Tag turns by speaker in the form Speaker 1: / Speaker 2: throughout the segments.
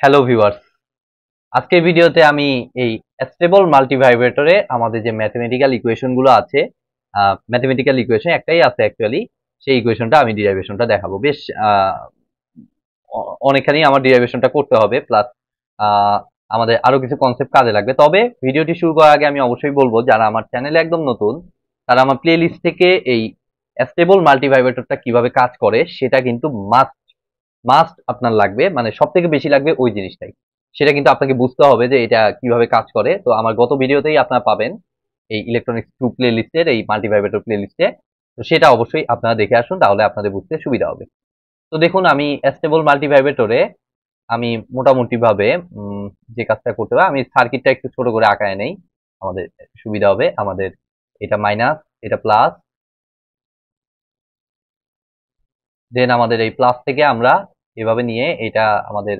Speaker 1: Hello viewers, আজকের ভিডিওতে আমি এই স্টেবল মাল্টিভাইব্রেটরে আমাদের যে ম্যাথমেটিক্যাল ইকুয়েশন গুলো আছে, ম্যাথমেটিক্যাল ইকুয়েশন একটাই আছে অ্যাকচুয়ালি, সেই ইকুয়েশনটা আমি ডিরাইভেশনটা দেখাবো। বেশ অনেকখানি আমার ডিরাইভেশনটা করতে হবে, প্লাস আমাদের আরো কিছু কনসেপ্ট কাজে লাগবে। তবে ভিডিওটি শুরু করার আগে আমি অবশ্যই বলবো, যারা আমার চ্যানেলে একদম নতুন তারা আমার প্লে লিস্ট থেকে এই স্টেবল মাল্টিভাইব্রেটরটা কিভাবে কাজ করে সেটা কিন্তু মাস্ট মাস্ট আপনার লাগবে, মানে সব থেকে বেশি লাগবে ওই জিনিসটাই। সেটা কিন্তু আপনাকে বুঝতে হবে যে এটা কিভাবে কাজ করে। তো আমার গত ভিডিওতেই আপনারা পাবেন এই ইলেকট্রনিক্স টু প্লে লিস্টের এই মাল্টিভাইব্রেটর প্লে লিস্টে। তো সেটা অবশ্যই আপনারা দেখে আসুন, তাহলে আপনাদের বুঝতে সুবিধা হবে। তো দেখুন, আমি স্টেবল মাল্টিভাইব্রেটরে আমি মোটামুটি ভাবে যে কাজটা করতে হবে, আমি সার্কিটটা একটু ছোট করে আঁকায় নেই, আমাদের সুবিধা হবে। আমাদের এটা মাইনাস, এটা প্লাস, দেন আমাদের এই প্লাস থেকে আমরা এভাবে নিয়ে এটা আমাদের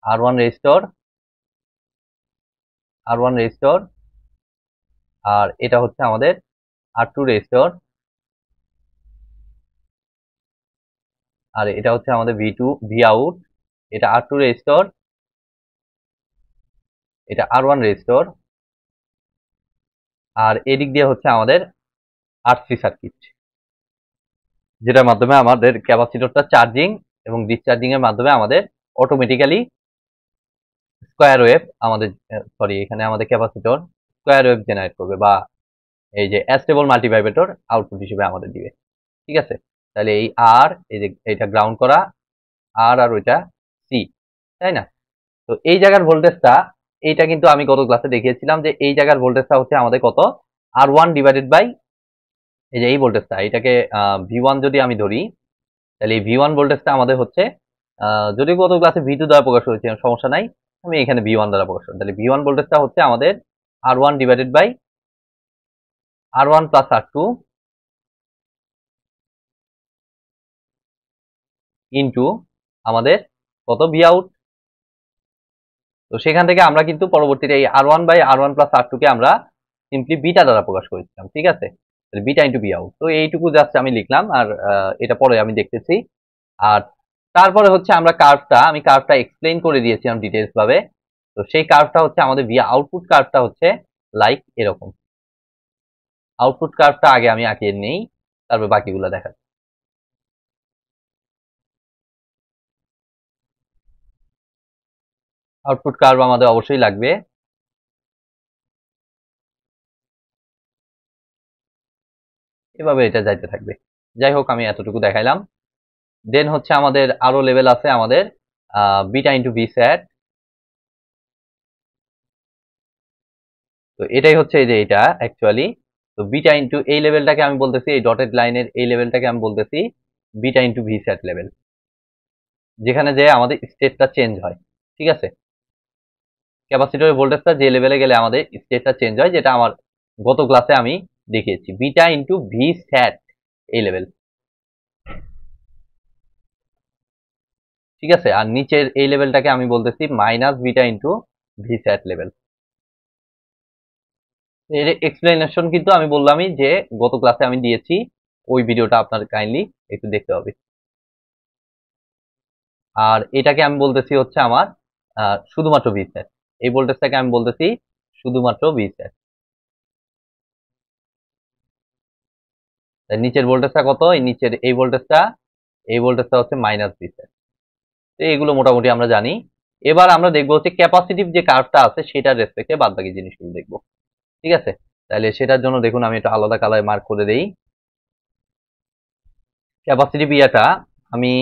Speaker 1: আর ওয়ান রেজিস্টর, আর ওয়ান রেজিস্টর, আর এটা হচ্ছে আমাদের আর টু রেজিস্টর, আর এটা হচ্ছে আমাদের ভি টু ভি আউট, এটা আর টু রেজিস্টর, এটা আর ওয়ান রেজিস্টর, আর এদিক দিয়ে হচ্ছে আমাদের আর সি সার্কিট, যেটার মাধ্যমে আমাদের ক্যাপাসিটরটা চার্জিং এবং ডিসচার্জিং এর মাধ্যমে আমাদের অটোমেটিক্যালি স্কোয়ার ওয়েভ আমাদের, সরি, এখানে আমাদের ক্যাপাসিটর স্কোয়ার ওয়েভ জেনারেট করবে, বা এই যে স্টেবল মাল্টিভাইব্রেটর আউটপুট হিসেবে আমাদের দিবে। ঠিক আছে, তাহলে এই আর, এই যে এটা গ্রাউন্ড করা আর, আর ওইটা সি, তাই না? তো এই জায়গার ভোল্টেজটা, এইটা কিন্তু আমি গত ক্লাসে দেখিয়েছিলাম যে এই জায়গার ভোল্টেজটা হচ্ছে আমাদের কত, আর ওয়ান ডিভাইডেড বাই এই যে এই ভোল্টেজটা, এটাকে ভি ওয়ান যদি আমি ধরি, তাহলে এই ভি ওয়ান ভোল্টেজটা আমাদের হচ্ছে, যদি গত ক্লাসে ভি টু দ্বারা প্রকাশ হয়েছে সমস্যা নাই, আমি এখানে ভি ওয়ান দ্বারা প্রকাশ করি। তাহলে ভি ওয়ান ভোল্টেজটা হচ্ছে আমাদের R one divided by R one plus R two into আমাদের কত, ভি আউট। তো সেখান থেকে আমরা কিন্তু পরবর্তীতে এই R one by R one plus R two কে আমরা সিম্পলি বিটা দ্বারা প্রকাশ করেছিলাম। ঠিক আছে, বিটা ইন্টু বি আউট। তো এইটুকু জাস্ট আমি লিখলাম, আর এটা পরে আমি দেখতেছি। আর তারপরে হচ্ছে আমরা কার্ভটা, আমি কার্ভটা এক্সপ্লেইন করে দিয়েছিলাম ডিটেলস ভাবে। তো সেই কার্ভটা হচ্ছে আমাদের ভি আউটপুট কার্ভটা হচ্ছে লাইক এরকম। আউটপুট কার্ভটা আগে আমি আঁকিয়ে নেই, তারপর বাকিগুলো দেখা। আউটপুট কার্ভ আমাদের অবশ্যই লাগবে, এভাবে এটা যাইতে থাকবে। যাই হোক, আমি এতটুকু দেখাইলাম। দেন হচ্ছে আমাদের আরো লেভেল আছে আমাদের, বিটা ইন্টু ভি স্যাট। তো এটাই হচ্ছে এই যে এটা অ্যাকচুয়ালি। তো বিটা ইন্টু এই লেভেলটাকে আমি বলতেছি, এই ডটেড লাইনের এই লেভেলটাকে আমি বলতেছি বিটা ইন্টু ভি স্যাট লেভেল, যেখানে যে আমাদের স্টেটটা চেঞ্জ হয়। ঠিক আছে, ক্যাপাসিটরের ভোল্টেজটা যে লেভেলে গেলে আমাদের স্টেটটা চেঞ্জ হয়, যেটা আমার গত ক্লাসে আমি দেখিয়েছি, বিটা ইন্টু ভি স্যাট এই লেভেল। ঠিক আছে, আর নিচের এই লেভেলটাকে আমি বলতেছি মাইনাস বিটা ইন্টু ভি স্যাট লেভেল। এর এক্সপ্লেনেশন কিন্তু আমি বললামই যে গত ক্লাসে আমি দিয়েছি, ওই ভিডিওটা আপনার কাইন্ডলি একটু দেখতে হবে। আর এটাকে আমি বলতেছি হচ্ছে আমার শুধুমাত্র ভি স্যাট, এই ভোল্টেজটাকে আমি বলতেছি শুধুমাত্র ভি স্যাট। নিচের ভোল্টেজটা কত, এই নিচের এই ভোল্টেজটা হচ্ছে মাইনাস ভি স্যাট। তো এগুলো মোটামুটি আমরা জানি। এবার আমরা দেখবো হচ্ছে ক্যাপাসিটিভ যে কার্ভটা আছে সেটার রেসপেক্টে বাদ বাকি জিনিসগুলো দেখবো। ঠিক আছে, তাহলে সেটার জন্য দেখুন আমি একটা আলাদা কালারে মার্ক করে দেই। ক্যাপাসিটিভ ইয়াটা আমি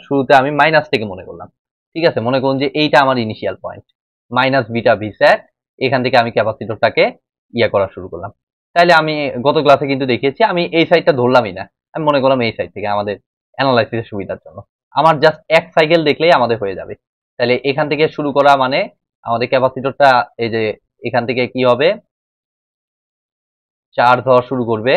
Speaker 1: শুরুতে আমি মাইনাস থেকে মনে করলাম। ঠিক আছে, মনে করুন যে এইটা আমার initial point, minus beta V sat. এখান থেকে আমি ক্যাপাসিটরটাকে ইয়া করা শুরু করলাম। তাইলে আমি গত ক্লাসে কিন্তু দেখিয়েছি, আমি এই সাইডটা ধরলামই না, আমি মনে করলাম এই সাইড থেকে আমাদের অ্যানালাইসিসের সুবিধার জন্য আমার জাস্ট এক সাইকেল দেখলেই আমাদের হয়ে যাবে। তাহলে এখান থেকে শুরু করা মানে আমাদের ক্যাপাসিটরটা, এই যে এখান থেকে কি হবে, চার্জ হওয়া শুরু করবে।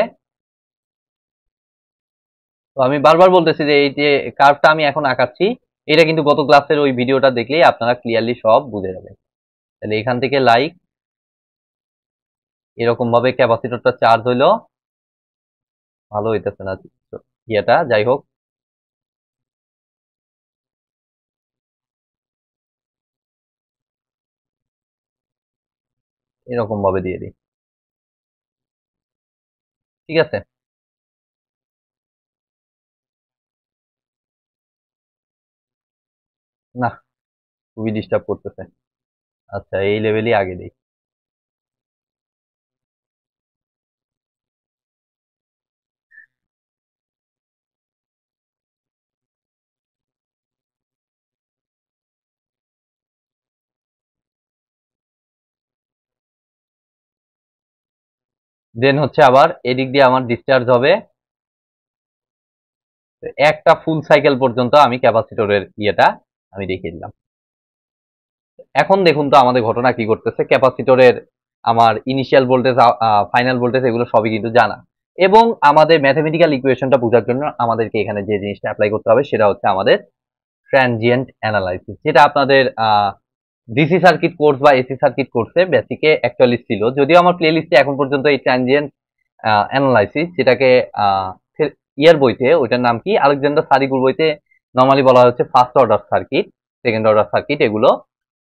Speaker 1: তো আমি বারবার বলতেছি যে এই যে কার্ভটা আমি এখন আঁকাচ্ছি, এটা কিন্তু গত ক্লাসের ওই ভিডিওটা দেখলেই আপনারা ক্লিয়ারলি সব বুঝে যাবেন। তাহলে এখান থেকে লাইক এরকম ভাবে ক্যাপাসিটরটা চার্জ হইলো, ভালো হইতেছে না ইয়েটা, যাই হোক। এরকম ভাবে দিয়ে দিই, ঠিক আছে। না, খুবই ডিস্টার্ব করতেছে। আচ্ছা, এই লেভেলই আগে দিই। দেন হচ্ছে আবার এদিক দিয়ে আমার ডিসচার্জ হবে। একটা ফুল সাইকেল পর্যন্ত আমি ক্যাপাসিটরের ইয়েটা আমি দেখিয়ে দিলাম। এখন দেখুন তো আমাদের ঘটনা কি করতেছে। ক্যাপাসিটরের আমার ইনিশিয়াল ভোল্টেজ, ফাইনাল ভোল্টেজ এগুলো সবই কিন্তু জানা, এবং আমাদের ম্যাথমেটিক্যাল ইকুয়েশনটা বোঝার জন্য আমাদেরকে এখানে যে জিনিসটা অ্যাপ্লাই করতে হবে সেটা হচ্ছে আমাদের ট্রানজিয়েন্ট অ্যানালাইসিস, যেটা আপনাদের ডিসি সার্কিট কোর্স বা এসি সার্কিট কোর্সে বেসিকে অ্যাকচুয়ালি ছিল। যদিও আমার প্লে লিস্টে এখন পর্যন্ত এই ট্রানজিয়েন্ট অ্যানালাইসিস, যেটাকে ইয়ার বইতে ওইটার নাম কি, আলেকজান্ডার সারিগুর বইতে নর্মালি বলা হচ্ছে first order circuit, second order circuit এগুলো।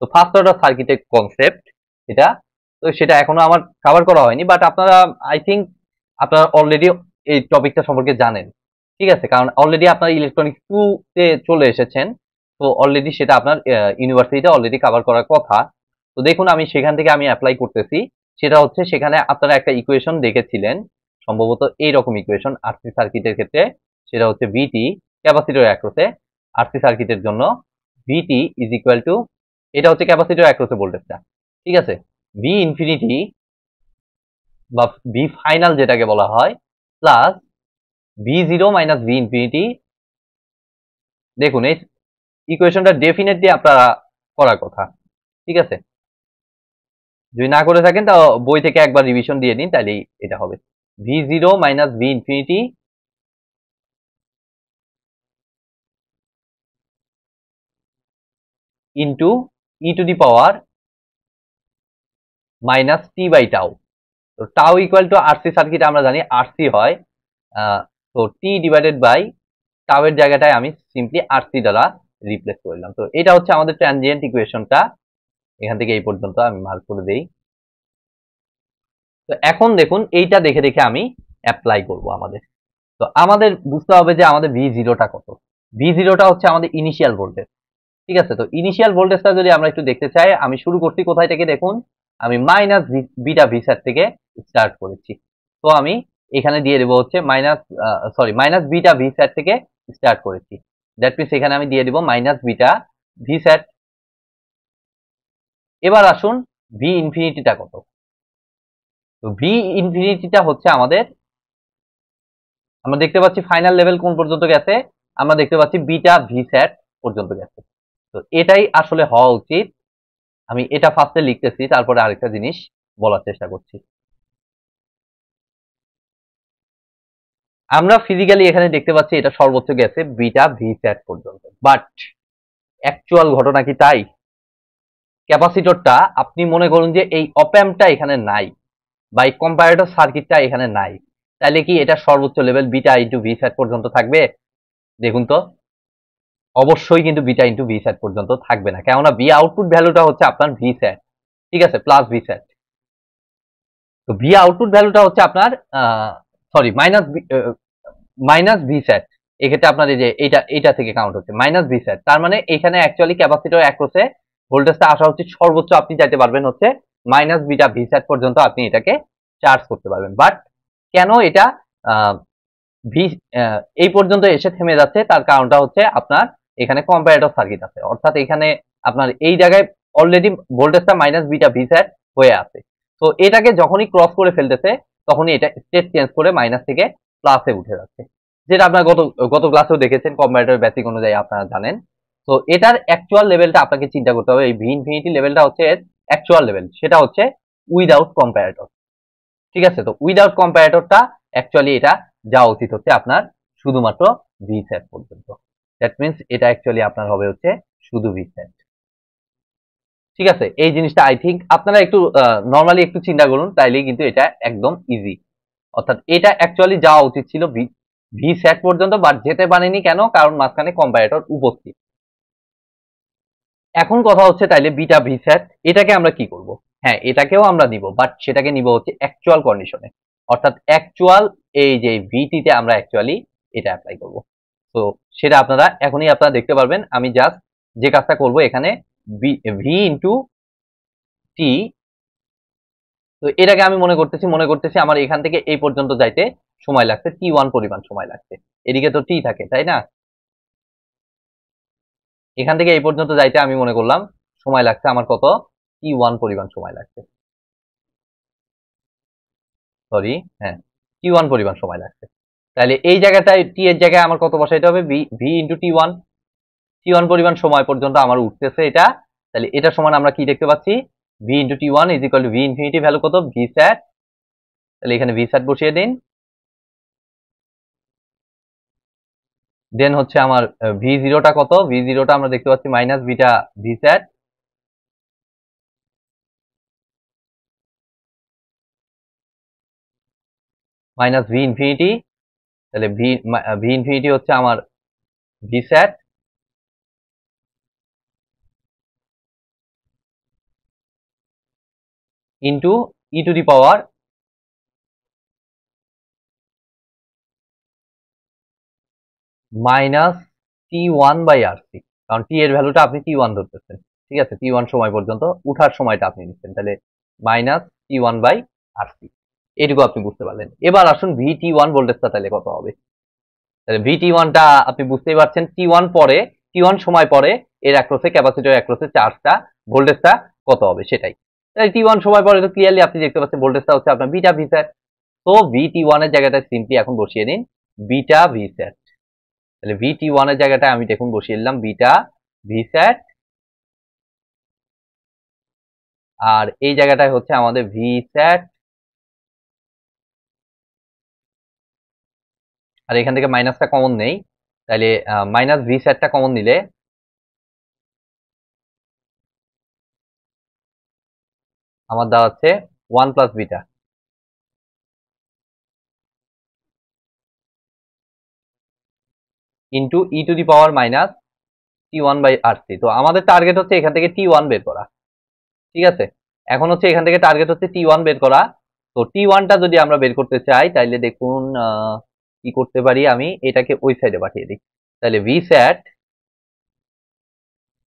Speaker 1: তো ফার্স্ট অর্ডার সার্কিটের কনসেপ্ট এটা, তো সেটা এখনো আমার কভার করা হয়নি, বাট আপনারা আই থিঙ্ক আপনারা অলরেডি এই টপিকটা সম্পর্কে জানেন, ঠিক আছে, কারণ অলরেডি আপনার ইলেকট্রনিক্স 2 তে চলে এসেছেন। তো অলরেডি সেটা আপনার ইউনিভার্সিটিতে অলরেডি কভার করার কথা। তো দেখুন আমি সেখান থেকে আমি অ্যাপ্লাই করতেছি। সেটা হচ্ছে সেখানে আপনারা একটা ইকুয়েশন দেখেছিলেন, সম্ভবত এইরকম ইকুয়েশন আরসি সার্কিটের ক্ষেত্রে, সেটা হচ্ছে ভিটি ক্যাপাসিটর অ্যাক্রসে আরসি সার্কিটের জন্য ভিটি ইজ ইকুয়াল টু, এটা হচ্ছে ক্যাপাসিটর অ্যাক্রসে ভোল্টেজটা, ঠিক আছে, ভি ইনফিনিটি বা ভি ফাইনাল যেটাকে বলা হয় plus V zero minus V infinity. দেখুন এই ইকুয়েশনটা ডেফিনেটলি আপনারা করার কথা, ঠিক আছে। যদি না করে থাকেন তা বই থেকে একবার রিভিশন দিয়ে নিন, তাহলেই এটা হবে V zero minus V infinity into e to the power minus t by tau. তো tau equal to RC circuit আমরা জানি আরসি হয়, তো টি ডিভাইডেড বাই টাউ এর জায়গাটায় আমি সিম্পলি আরসি দ্বারা রিপ্লেস করলাম। তো এটা হচ্ছে আমাদের ট্রানজিয়েন্ট ইকুয়েশনটা, এখান থেকে এই পর্যন্ত আমি মার্ক করে দেই। তো এখন দেখুন এইটা দেখে দেখে আমি অ্যাপ্লাই করব আমাদের। তো আমাদের বুঝতে হবে যে আমাদের ভি জিরোটা কত। ভি জিরোটা হচ্ছে আমাদের ইনিশিয়াল ভোল্টেজ, ঠিক আছে। তো ইনিশিয়াল ভোল্টেজটা যদি আমরা একটু দেখতে চাই, আমি শুরু করছি কোথায় থেকে দেখুন, আমি মাইনাস বিটা ভি স্যাট থেকে স্টার্ট করেছি। তো আমি এখানে দিয়ে দেবো হচ্ছে মাইনাস বিটা ভি স্যাট থেকে স্টার্ট করেছি, দ্যাট মিনস এখানে আমি দিয়ে দিব মাইনাস বিটা ভি স্যাট। এবার আসুন ভি ইনফিনিটিটা কত। তো ভি ইনফিনিটিটা হচ্ছে আমাদের, আমরা দেখতে পাচ্ছি ফাইনাল লেভেল কোন পর্যন্ত গেছে, আমরা দেখতে পাচ্ছি বিটা ভি স্যাট পর্যন্ত গেছে। তো এটাই আসলে হওয়া উচিত। আমি এটা ফার্স্টে লিখতেছি, তারপরে আরেকটা জিনিস বলার চেষ্টা করছি। আমরা ফিজিক্যালি এখানে দেখতে পাচ্ছি এটা সর্বোচ্চ গেছে বিটা ভি স্যাট পর্যন্ত, বাট অ্যাকচুয়াল ঘটনা কি তাই? ক্যাপাসিটরটা আপনি মনে করুন যে এই অপ্যাম্পটা এখানে নাই, বা এই কম্পারেটর সার্কিটটা এখানে নাই, তাহলে কি এটা সর্বোচ্চ লেভেল বিটা ইন্টু ভি স্যাট পর্যন্ত থাকবে? দেখুন তো, অবশ্যই কিন্তু বিটা ইন্টু ভি স্যাট পর্যন্ত থাকবে না, কেননা ভি আউটপুট ভ্যালুটা হচ্ছে আপনার ভি স্যাট, ঠিক আছে, প্লাস ভি স্যাট। তো ভি আউটপুট ভ্যালুটা হচ্ছে আপনার সরি মাইনাস ভি স্যাট। এক্ষেত্রে আপনার এই যে এইটা থেকে কাউন্ট হচ্ছে মাইনাস ভি স্যাট, তার মানে এখানে অ্যাকচুয়ালি ক্যাপাসিটর অ্যাক্রসে ভোল্টেজটা আসা উচিত সর্বোচ্চ আপনি চাইতে পারবেন হচ্ছে মাইনাস বিটা ভি স্যাট পর্যন্ত আপনি এটাকে চার্জ করতে পারবেন। বাট কেন এটা ভি এই পর্যন্ত এসে থেমে যাচ্ছে, তার কারণটা হচ্ছে আপনার এখানে কম্পারেটর সার্কিট আছে, অর্থাৎ এখানে আপনার এই জায়গায় অলরেডি ভোল্টেজটা মাইনাস বিটা ভি স্যাট হয়ে আছে। তো এটাকে যখনই ক্রস করে ফেলতেছে তখনই এটা স্টেট চেঞ্জ করে মাইনাস থেকে প্লাসে উঠে যাচ্ছে, যেটা আপনার গত গত ক্লাসেও দেখেছেন, কম্পারেটর বেসিক অনুযায়ী আপনারা জানেন। তো এটার অ্যাকচুয়াল লেভেলটা আপনাকে চিন্তা করতে হবে, এই ভি ইনফিনিটি লেভেলটা হচ্ছে এর অ্যাকচুয়াল লেভেল, সেটা হচ্ছে উইদাউট কম্পারেটর, ঠিক আছে। তো উইদাউট কম্পারেটরটা অ্যাকচুয়ালি এটা যাওয়া উচিত হচ্ছে আপনার শুধুমাত্র ভি স্যাট পর্যন্ত, দ্যাট মিনস এটা অ্যাকচুয়ালি আপনার হবে হচ্ছে শুধু ভি স্যাট, ঠিক আছে। এই জিনিসটা আই থিঙ্ক আপনারা একটু নর্মালি একটু চিন্তা করুন, তাইলেই কিন্তু এটা একদম ইজি। অর্থাৎ এটা অ্যাকচুয়ালি যাওয়া উচিত ছিল ভি স্যাট পর্যন্ত, বাট যেতে পারেনি কেন, কারণ মাঝখানে কম্পারেটর উপস্থিত। এখন কথা হচ্ছে তাইলে বিটা ভি স্যাট এটাকে আমরা কি করব। হ্যাঁ এটাকেও আমরা নিব, বাট সেটাকে নিব হচ্ছে অ্যাকচুয়াল কন্ডিশনে, অর্থাৎ অ্যাকচুয়াল এই যে ভিটিতে আমরা অ্যাকচুয়ালি এটা অ্যাপ্লাই করব। তো সেটা আপনারা এখনই আপনারা দেখতে পারবেন। আমি জাস্ট যে কাজটা করব এখানে ভি ইন্টু টি, তো এটাকে আমি মনে করতেছি আমার এখান থেকে এই পর্যন্ত যাইতে সময় লাগছে T1 পরিমাণ সময় লাগছে। এদিকে তো টি থাকে তাই না, এখান থেকে এই পর্যন্ত যাইতে আমি মনে করলাম সময় লাগছে আমার কত, T1 পরিমাণ সময় লাগছে, সরি হ্যাঁ T1 পরিমাণ সময় লাগছে। তাহলে এই জায়গাটায় টি এর জায়গায় আমার কত বসাইতে হবে, ভি ইন্টু T1, T1 পরিমাণ সময় পর্যন্ত আমার উঠতেছে এটা। তাহলে এটা সমান আমরা কি দেখতে পাচ্ছি, V into T1 is equal two V infinity value কত, ভি স্যাট। তাহলে এখানে ভি স্যাট বসিয়ে দিন। দেন হচ্ছে আমার ভি জিরোটা কত, ভি জিরোটা আমরা দেখতে পাচ্ছি minus beta V sat, minus V infinity. তাহলে ভি ইনফিনিটি হচ্ছে আমার V sat into e to the power minus T1 by RC, কারণ টি এর ভ্যালুটা আপনি T1 ধরতেছেন, ঠিক আছে, T1 সময় পর্যন্ত উঠার সময়টা আপনি নিচ্ছেন, তাহলে মাইনাস T1 বাই আরসি, এটুকু আপনি বুঝতে পারলেন। এবার আসুন VT1 ভোল্টেজটা তাহলে কত হবে। তাহলে VT1টা আপনি বুঝতেই পারছেন, T1 পরে, T1 সময় পরে এর অ্যাক্রসে ক্যাপাসিটর অ্যাক্রসে চার্জটা ভোল্টেজটা কত হবে সেটাই। তাহলে T1 সময় পরে তো ক্লিয়ারলি আপনি দেখতে পাচ্ছেন ভোল্টেজটা হচ্ছে আপনার বিটা ভি স্যাট। তো VT1 এর জায়গাটায় সিম্পলি এখন বসিয়ে দিন বিটা ভি স্যাট। তাহলে VT1 এর জায়গাটায় আমি দেখুন বসিয়ে দিলাম বিটা ভি স্যাট, আর এই জায়গাটায় হচ্ছে আমাদের ভি স্যাট, আর এখান থেকে মাইনাসটা কমন নেই, তাহলে মাইনাস ভি স্যাটটা কমন নিলে আমার দাঁড়াচ্ছে 1 plus beta into e to the power minus T1 by RC. তো আমাদের টার্গেট হচ্ছে এখান থেকে T1 বের করা, ঠিক আছে। এখন হচ্ছে এখান থেকে টার্গেট হচ্ছে T1 বের করা। তো T1টা যদি আমরা বের করতে চাই তাহলে দেখুন কি করতে পারি, আমি এটাকে ওই সাইডে পাঠিয়ে দিই। তাহলে V sat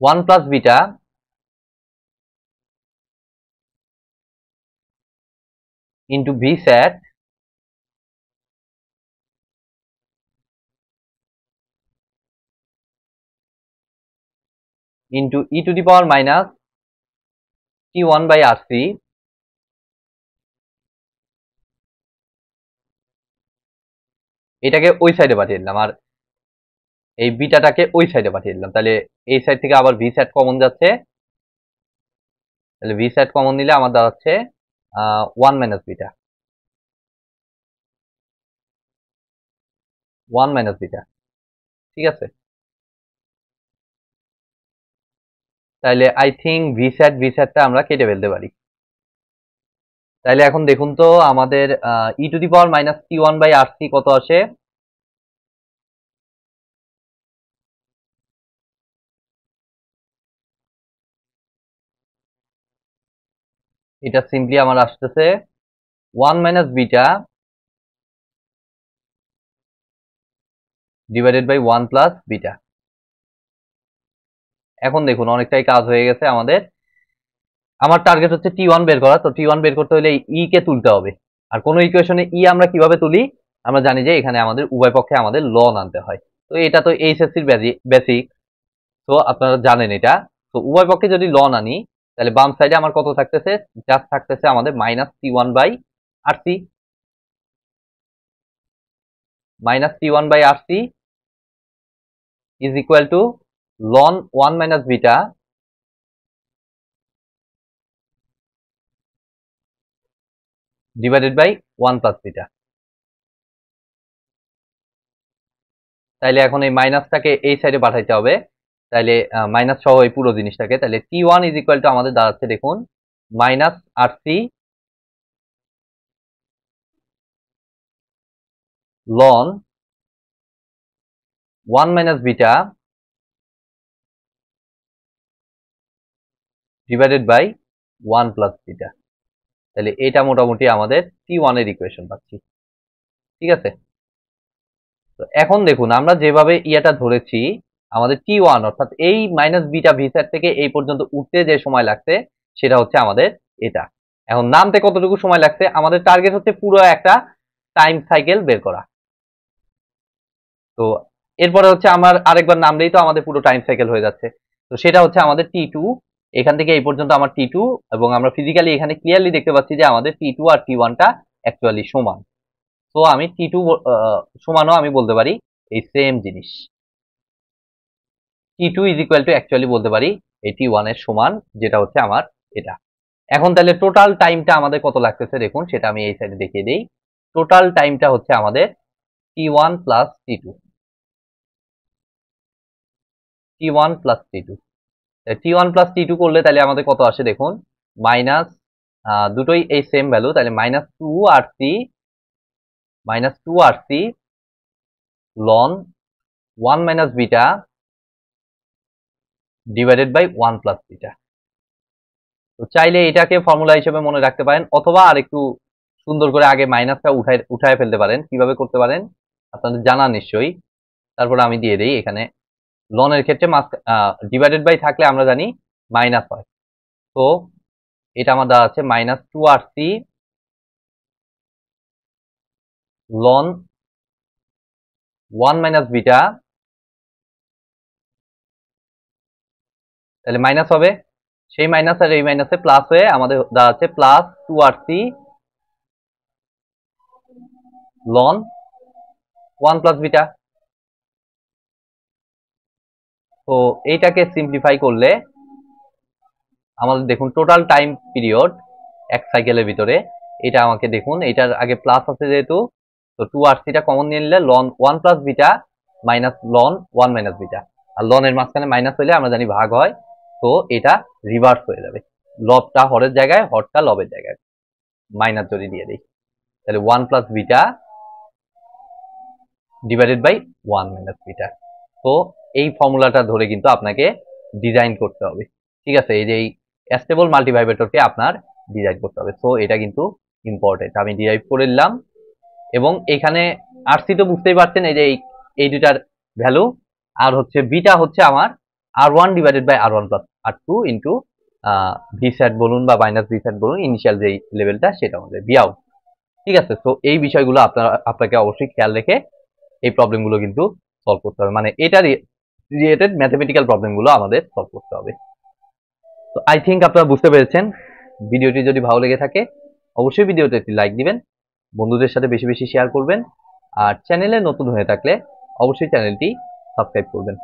Speaker 1: 1 plus beta into V sat into e to the power minus T1 by RC, এটাকে ওই সাইডে পাঠিয়ে দিলাম, আর এই বিটাটাকে ওই সাইডে পাঠিয়ে দিলাম। তাহলে এই সাইড থেকে আবার ভি স্যাট কমন যাচ্ছে, তাহলে ভি স্যাট কমন নিলে আমার দাঁড়াচ্ছে 1 মাইনাস বিটা, 1 মাইনাস বিটা, ঠিক আছে। তাহলে আই থিঙ্ক ভি স্যাটটা আমরা কেটে ফেলতে পারি। তাহলে এখন দেখুন তো আমাদের e to the power minus T1 by RC কত আসে, এটা সিম্পলি আমার আসতেছে 1 minus beta divided by 1 plus beta. এখন দেখুন অনেকটাই কাজ হয়ে গেছে আমাদের। আমার টার্গেট হচ্ছে T1 বের করা, তো T1 বের করতে হলে ই কে তুলতে হবে। আর কোন ইকুয়েশনে ই আমরা কিভাবে তুলি, আমরা জানি যে এখানে আমাদের উভয় পক্ষে আমাদের লন আনতে হয়। তো এটা তো এইচএসসির বেসিক, তো আপনারা জানেন এটা। তো উভয় পক্ষে যদি লন আনি তাহলে বাম সাইডে আমার কত থাকতেছে, জাস্ট থাকতেছে আমাদের minus T1 by RC, minus T1 by RC is equal to ln 1 minus beta divided by 1 plus beta. তাইলে এখন এই মাইনাসটাকে এই সাইডে পাঠাইতে হবে, তাইলে মাইনাস সহ এই পুরো জিনিসটাকে, তাহলে T1 ইজ ইকুয়াল টু আমাদের দাঁড়াচ্ছে দেখুন minus RC ln 1 minus beta divided by one plus beta. তাহলে এটা মোটামুটি আমাদের T1 এর ইকুয়েশন পাচ্ছি। ঠিক আছে, তো এখন দেখুন আমরা যেভাবে ইয়েটা ধরেছি, আমাদের T1 অর্থাৎ এই মাইনাস বিটা ভি স্যাট থেকে এই পর্যন্ত উঠতে যে সময় লাগছে সেটা হচ্ছে আমাদের এটা। এখন নামতে কতটুকু সময় লাগছে, আমাদের টার্গেট হচ্ছে পুরো একটা টাইম সাইকেল বের করা। তো এরপরে হচ্ছে আমার আরেকবার নামলেই তো আমাদের পুরো টাইম সাইকেল হয়ে যাচ্ছে। তো সেটা হচ্ছে আমাদের T2, এখান থেকে এই পর্যন্ত আমার T2, এবং আমরা ফিজিক্যালি এখানে ক্লিয়ারলি দেখতে পাচ্ছি যে আমাদের T2 আর T1 টা অ্যাকচুয়ালি সমান। তো আমি T2 সমানও আমি বলতে পারি এই সেম জিনিস। T2 is equal two actually বলতে পারি এই T1 এর সমান, যেটা হচ্ছে আমার এটা। এখন তাহলে টোটাল টাইমটা আমাদের কত লাগতেছে দেখুন, সেটা আমি এই সাইডে দেখিয়ে দিই। টোটাল টাইমটা হচ্ছে আমাদের T1 plus T2, T1 plus T2। T1 plus T2 করলে তাহলে আমাদের কত আসে দেখুন, মাইনাস, দুটোই এই সেম ভ্যালু, তাহলে -2 RC ln 1 minus beta divided by 1 plus beta. তো চাইলে এটাকে ফর্মুলা হিসেবে মনে রাখতে পারেন, অথবা আর একটু সুন্দর করে আগে মাইনাসটা উঠায় ফেলতে পারেন। কিভাবে করতে পারেন আপনাদের জানা নিশ্চয়ই, তারপরে আমি দিয়ে দিই এখানে। লনের ক্ষেত্রে ডিভাইডেড বাই থাকলে আমরা জানি মাইনাস হয়। তো এটা আমার দেওয়া আছে -2 RC লন 1 মাইনাস বিটা, তাহলে মাইনাস হবে, সেই মাইনাস আর এই মাইনাসে প্লাস হয়ে আমাদের দেওয়া আছে +2 RC লন 1 প্লাস বিটা। তো এইটাকে সিম্পলিফাই করলে আমাদের দেখুন টোটাল টাইম পিরিয়ড এক সাইকেলের ভিতরে, এটা আমাকে দেখুন, এটার আগে প্লাস আছে যেহেতু, তো 2 RC টা কমন নিয়ে নিলে ln 1 plus beta minus ln 1 minus beta, আর লনের মাঝখানে মাইনাস হলে আমরা জানি ভাগ হয়, তো এটা রিভার্স হয়ে যাবে। লবটা হরের জায়গায়, হরটা লবের জায়গায়, মাইনাস যদি দিয়ে দিই, তাহলে 1 plus beta divided by 1 minus beta. তো এই ফর্মুলাটা ধরে কিন্তু আপনাকে ডিজাইন করতে হবে। ঠিক আছে, এই যে এই অ্যাস্টেবল মাল্টিভাইব্রেটরকে আপনার ডিজাইন করতে হবে। সো এটা কিন্তু ইম্পর্টেন্ট, আমি ডিরাইভ করে নিলাম। এবং এখানে আরসি তো বুঝতেই পারছেন, এই যে এই দুটার ভ্যালু, আর হচ্ছে বিটা হচ্ছে আমার R1 divided by R1 plus R2 into V sat বলুন বা মাইনাস ভি স্যাট বলুন, ইনিশিয়াল যেই লেভেলটা সেটা আমাদের ভি আউট। ঠিক আছে, তো এই বিষয়গুলো আপনাকে অবশ্যই খেয়াল রেখে এই প্রবলেমগুলো কিন্তু সলভ করতে হবে, মানে এটা রিলেটেড ম্যাথমেটিক্যাল প্রবলেমগুলো আমাদের সলভ করতে হবে। তো আই থিঙ্ক আপনারা বুঝতে পেরেছেন। ভিডিওটি যদি ভালো লেগে থাকে অবশ্যই ভিডিওতে একটি লাইক দিবেন, বন্ধুদের সাথে বেশি বেশি শেয়ার করবেন, আর চ্যানেলে নতুন হয়ে থাকলে অবশ্যই চ্যানেলটি সাবস্ক্রাইব করবেন।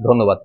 Speaker 1: ধন্যবাদ।